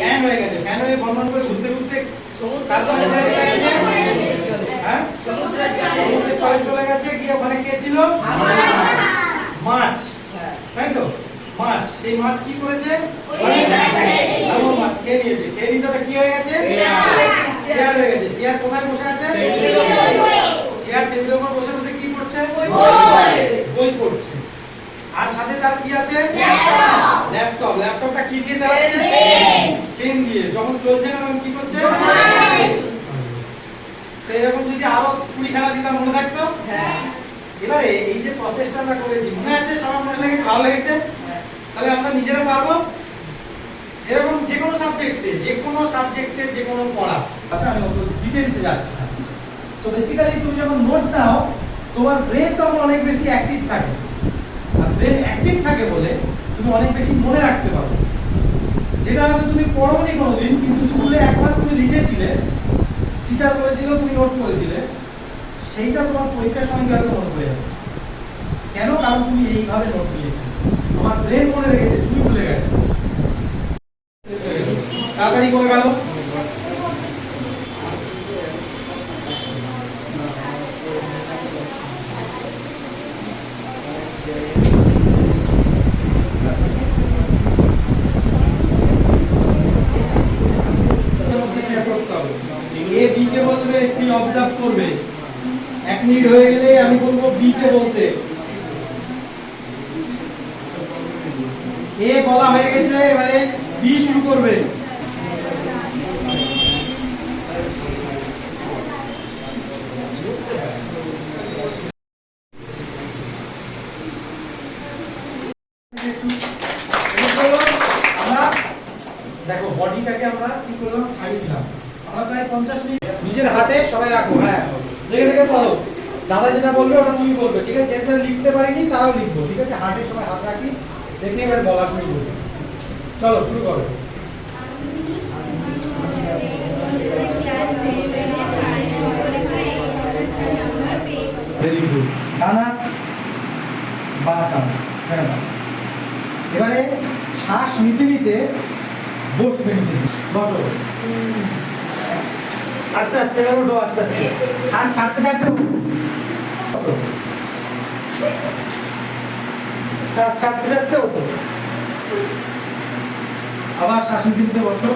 Fan হয়ে গেছে, fan হয়ে বন্ধন করে ঘুরতে ঘুরতে তারপর কোথায় চলে গেছে? হ্যাঁ, সমুদ্রের তলে চলে গেছে। গিয়ে ওখানে কে ছিল? মাছ, তাই তো? মাছ, সেই মাছ কি করেছে? মাছ খেয়ে নিয়েছে। খেয়ে নিতে কি হয়ে গেছে? চেয়ার হয়ে গেছে। চেয়ার কোথায় বসে আছে? চেয়ার টেবিলের উপর বসে বসে কি করছে? বই পড়ছে। আর সাথে তার কি আছে? ল্যাপটপ। ল্যাপটপটা কি দিয়ে চালাচ্ছে? পেন দিয়ে। যখন চলছে না তখন কি করছে? তো এরকম যদি আরো 20 খানা দিতাম মনে থাকতো? এবারে এই যে প্রসেসটা আমরা করেছি মনে আছে? সবার মনে লেগেছে? ভালো লেগেছে? তাহলে আমরা নিজেরা পারবো এরকম যে কোনো সাবজেক্টে যে কোনো পড়া। আচ্ছা, আমি অত ডিটেইলসে যাচ্ছি না। সো বেসিক্যালি তুমি যখন নোট নাও তোমার ব্রেন তখন অনেক বেশি অ্যাক্টিভ থাকে। আর ব্রেন অ্যাক্টিভ থাকে বলে তুমি অনেক বেশি মনে রাখতে পারো। যেটা হয়তো তুমি পড়োনি কোনোদিন, কিন্তু স্কুলে একবার তুমি লিখেছিলে, টিচার বলেছিল, তুমি নোট করেছিলে, সেইটা তোমার পরীক্ষার সময় হয়তো মনে পড়ে যাবে। কেন? কারণ তুমি এইভাবে নোট নিয়েছিলে। তোমার ব্রেন মনে রেখেছে, তুমি ভুলে গেছো। তাড়াতাড়ি করে গেল। এ বি কে বলবে, সি অবজার্ভ করবে। 1 মিনিট হয়ে গেলে আমি বলবো বি কে বলতে। এ বলা হয়ে গেছে, এবারে বি শুরু করবে। আমরা দেখো বডিটাকে আমরা কি করলাম? ছাড়িয়ে দিলাম। আমরা প্রায় 50 মিনিট নিজের হাতে সবাই রাখো। হ্যাঁ, দেখে দেখে পড়ো। দাদা যেটা বলবে ওটা তুমি বলবে, ঠিক আছে? যেটা লিখতে পারিনি তারাও লিখবো, ঠিক আছে? হাতে সবাই হাত রাখি, দেখে এবার বলা শুরু করবে। চলো শুরু করো। Very good. টানা বাটা। এবারে শ্বাস নিতে নিতে বসবে নিচে। বসো। আস্তে আস্তে ওঠো, আস্তে আস্তে। শ্বাস ছাড়তে ছাড়তে বসো। শ্বাস ছাড়তে ছাড়তে ওঠো। আবার শ্বাস নিতে নিতে বসো।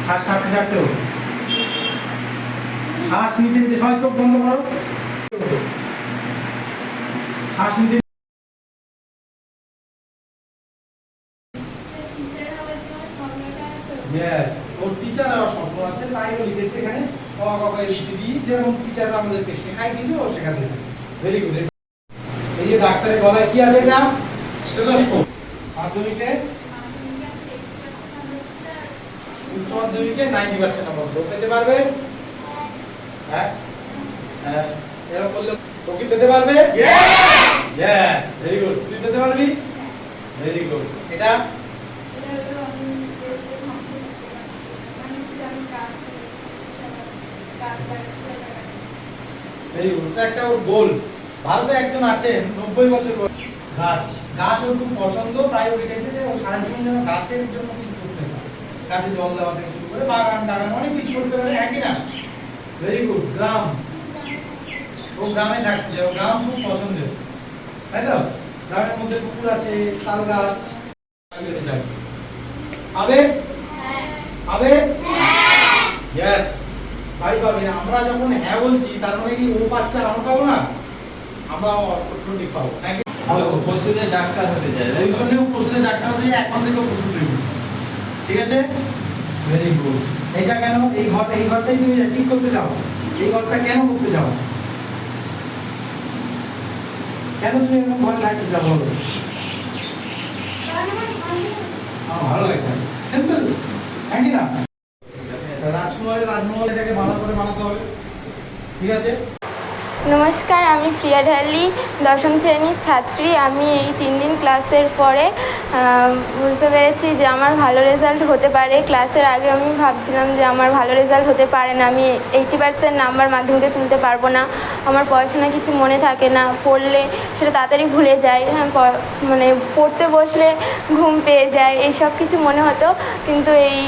শ্বাস ছাড়তে ছাড়তে ওঠো। শ্বাস নিতে নিতে সবাই চোখ বন্ধ করো। শ্বাস নিতে यस, ওর টিচার হওয়ার স্বপ্ন আছে, তাই ও লিখেছে এখানে অ ক খ এবিসিডি, যেরকম টিচাররা আমাদেরকে শেখায় কিছু ও শেখাতে চায়। Very good. এই যে ডাক্তারের গলায় কি আছে? এটা স্টেথোস্কোপ। মাধ্যমিকে উচ্চ মাধ্যমিকে 90% নম্বর পেতে পারবে। হ্যাঁ হ্যাঁ, এরকম বললে ও কি পেতে পারবে? Yes, very good. তুই পেতে পারবি? Very good. এটা ভেরি গুড। একটা ওর গোল। ভারতে একজন আছেন 90 বছর বয়স, গাছ ওর খুব পছন্দ, তাই ও লিখেছে যে ও সারা জীবন যেন গাছের জন্য কিছু করতে পারে। গাছে জল দেওয়া থেকে শুরু করে বাগান টাগান অনেক কিছু করতে পারে, একই না? Very good. গ্রাম, ও গ্রামে থাকছে, ও গ্রাম খুব পছন্দের, তাই তো? গ্রামের মধ্যে পুকুর আছে, তাল গাছ। আবেগ, আবেগ, यस, ভাই পাবে। আমরা যখন হ্যাঁ বলছি তার মানে কি ও পাচ্ছে আর আমরা পাবো না? আমরা অটোমেটিক পাবো। নাকি পশুদের ডাক্তার হতে যায়, ওই জন্যও পশুদের ডাক্তার হতে যায়, এখন থেকে পশু প্রেমী, ঠিক আছে? Very good. এটা কেন? এই ঘরটাই তুমি ঠিক করতে চাও? এই ঘরটা কেন করতে চাও? কেন তুমি এরকম ঘরে থাকতে চাও বলো? আমার ভালো লাগে। সিম্পল, নাকি না? রাজমহল এটাকে ভালো করে বানাতে হবে, ঠিক আছে? নমস্কার, আমি প্রিয়া ঢালি, 10ম শ্রেণীর ছাত্রী। আমি এই 3 দিন ক্লাসের পরে বুঝতে পেরেছি যে আমার ভালো রেজাল্ট হতে পারে। ক্লাসের আগে আমি ভাবছিলাম যে আমার ভালো রেজাল্ট হতে পারে না, আমি 80% নাম্বার মাধ্যমিকে তুলতে পারবো না, আমার পড়াশোনা কিছু মনে থাকে না, পড়লে সেটা তাড়াতাড়ি ভুলে যায়, মানে পড়তে বসলে ঘুম পেয়ে যায়, এইসব কিছু মনে হতো। কিন্তু এই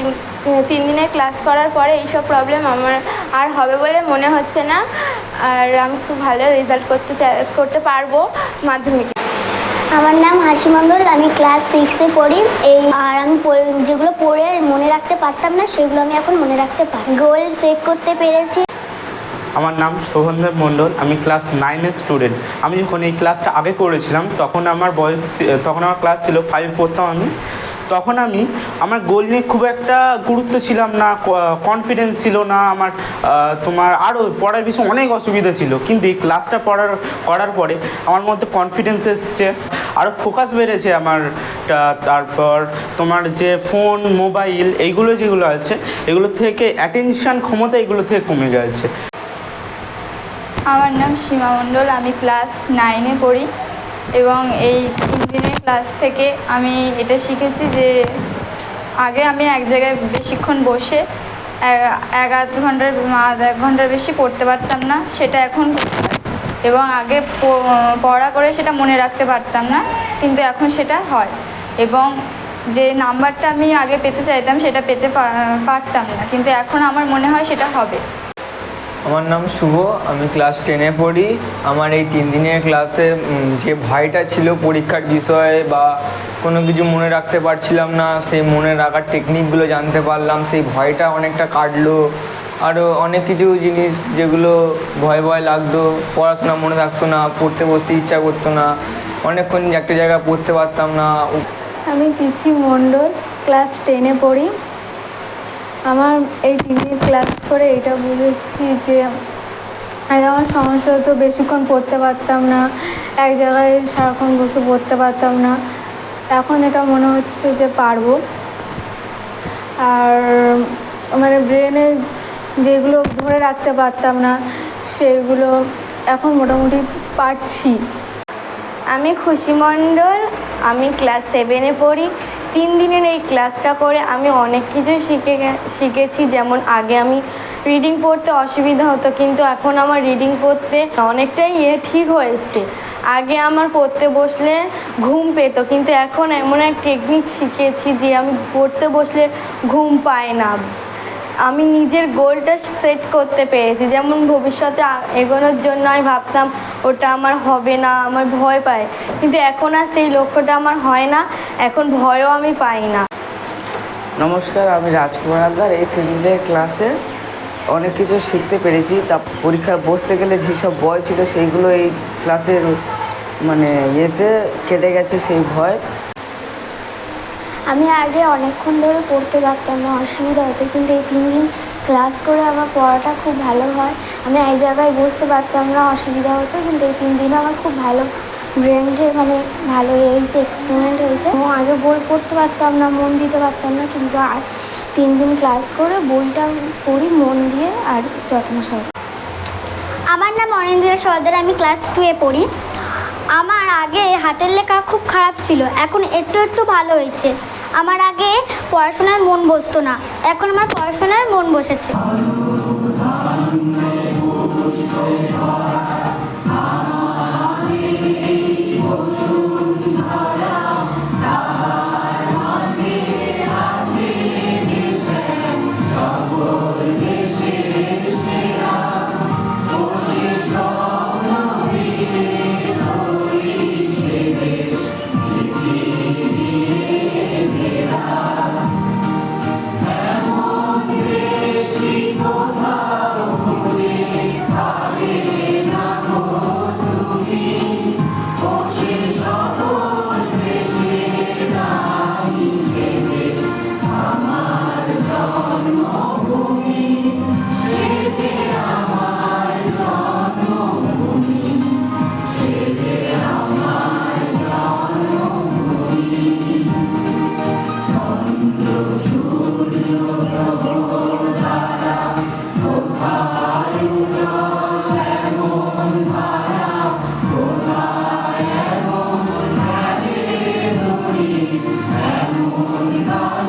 3 দিনের ক্লাস করার পরে এইসব প্রবলেম আমার আর হবে বলে মনে হচ্ছে না, আর আমি খুব ভালো রেজাল্ট করতে পারবো মাধ্যমিকে। আমার নাম হাসি মণ্ডল, আমি ক্লাস 6-এ পড়ি। আর আমি যেগুলো পড়ে মনে রাখতে পারতাম না সেগুলো আমি এখন মনে রাখতে পারি, গোল সেট করতে পেরেছি। আমার নাম শোভনদেব মণ্ডল, আমি ক্লাস 9-এর স্টুডেন্ট। আমি যখন এই ক্লাসটা আগে করেছিলাম তখন আমার ক্লাস ছিল 5 পড়তাম আমি। তখন আমার গোল নিয়ে খুব একটা গুরুত্ব ছিলাম না, কনফিডেন্স ছিল না আমার, আরও পড়ার বিষয়ে অনেক অসুবিধা ছিল। কিন্তু এই ক্লাসটা করার পরে আমার মধ্যে কনফিডেন্স এসছে, আরও ফোকাস বেড়েছে আমার। তারপর যে ফোন মোবাইল এইগুলো যেগুলো আছে এগুলো থেকে অ্যাটেনশান ক্ষমতা এগুলো থেকে কমে গেছে। আমার নাম সীমা মণ্ডল, আমি ক্লাস 9-এ পড়ি এবং এই 3 দিনের ক্লাস থেকে আমি এটা শিখেছি যে আগে আমি এক জায়গায় বেশিক্ষণ বসে 1 ঘন্টার বেশি পড়তে পারতাম না, সেটা এখন এবং আগে পড়া করে সেটা মনে রাখতে পারতাম না, কিন্তু এখন সেটা হয় এবং যে নাম্বারটা আমি আগে পেতে চাইতাম সেটা পেতে পারতাম না, কিন্তু এখন আমার মনে হয় সেটা হবে। আমার নাম শুভ, আমি ক্লাস 10-এ পড়ি। আমার এই 3 দিনের ক্লাসে যে ভয়টা ছিল পরীক্ষার বিষয়ে বা কোনো কিছু মনে রাখতে পারছিলাম না, সেই মনে রাখার টেকনিকগুলো জানতে পারলাম, সেই ভয়টা অনেকটা কাটলো। আরও অনেক কিছু জিনিস যেগুলো ভয় লাগতো, পড়াশোনা মনে থাকতো না, পড়তে বসতে ইচ্ছা করতো না, অনেকক্ষণ একটা জায়গায় পড়তে পারতাম না। আমি তিথি মণ্ডল, ক্লাস 10-এ পড়ি। আমার এই 3 দিন ক্লাস করে এটা বুঝেছি যে আগে আমার সমস্যা হতো, বেশিক্ষণ পড়তে পারতাম না, এক জায়গায় সারাক্ষণ বসে পড়তে পারতাম না। এখন এটা মনে হচ্ছে যে পারবো। আর মানে ব্রেনে যেগুলো ধরে রাখতে পারতাম না সেগুলো এখন মোটামুটি পারছি। আমি খুশি মণ্ডল, আমি ক্লাস 7-এ পড়ি। 3 দিনের এই ক্লাসটা করে আমি অনেক কিছুই শিখেছি। যেমন আগে আমি রিডিং পড়তে অসুবিধা হতো, কিন্তু এখন আমার রিডিং পড়তে অনেকটাই ঠিক হয়েছে। আগে আমার পড়তে বসলে ঘুম পেত, কিন্তু এখন এমন এক টেকনিক শিখেছি যে আমি পড়তে বসলে ঘুম পাই না। আমি নিজের গোলটা সেট করতে পেরেছি, যেমন ভবিষ্যতে এগোনোর জন্য আমি ভাবতাম ওটা আমার হবে না, আমার ভয় পায়, কিন্তু এখন আর সেই লক্ষ্যটা আমার হয় না, এখন ভয়ও আমি পাই না। নমস্কার, আমি রাজকুমার হালদার। এই 3 দিনের ক্লাসে অনেক কিছু শিখতে পেরেছি। তা পরীক্ষায় বসতে গেলে যেসব ভয় ছিল সেইগুলো এই ক্লাসের কেটে গেছে সেই ভয়। আমি আগে অনেকক্ষণ ধরে পড়তে পারতাম না, অসুবিধা হতো, কিন্তু এই 3 দিন ক্লাস করে আমার পড়াটা খুব ভালো হয়। আমি এই জায়গায় বসতে পারতাম না, অসুবিধা হতো, কিন্তু এই 3 দিনে আমার খুব ভালো ব্রেনটা ভালো হয়েছে, এক্সপেরিমেন্ট হয়েছে। এবং আগে বই পড়তে পারতাম না, মন দিতে পারতাম না, কিন্তু 3 দিন ক্লাস করে বইটা পড়ি মন দিয়ে আর যত্ন সহ। আমার নাম অনিন্দিরা সর্দার, আমি ক্লাস 2-এ পড়ি। আমার আগে হাতের লেখা খুব খারাপ ছিল, এখন একটু ভালো হয়েছে। আমার আগে পড়াশোনায় মন বসতো না, এখন আমার পড়াশোনায় মন বসেছে। কোথাও ঘুরে ভাবে না জানি এমন গান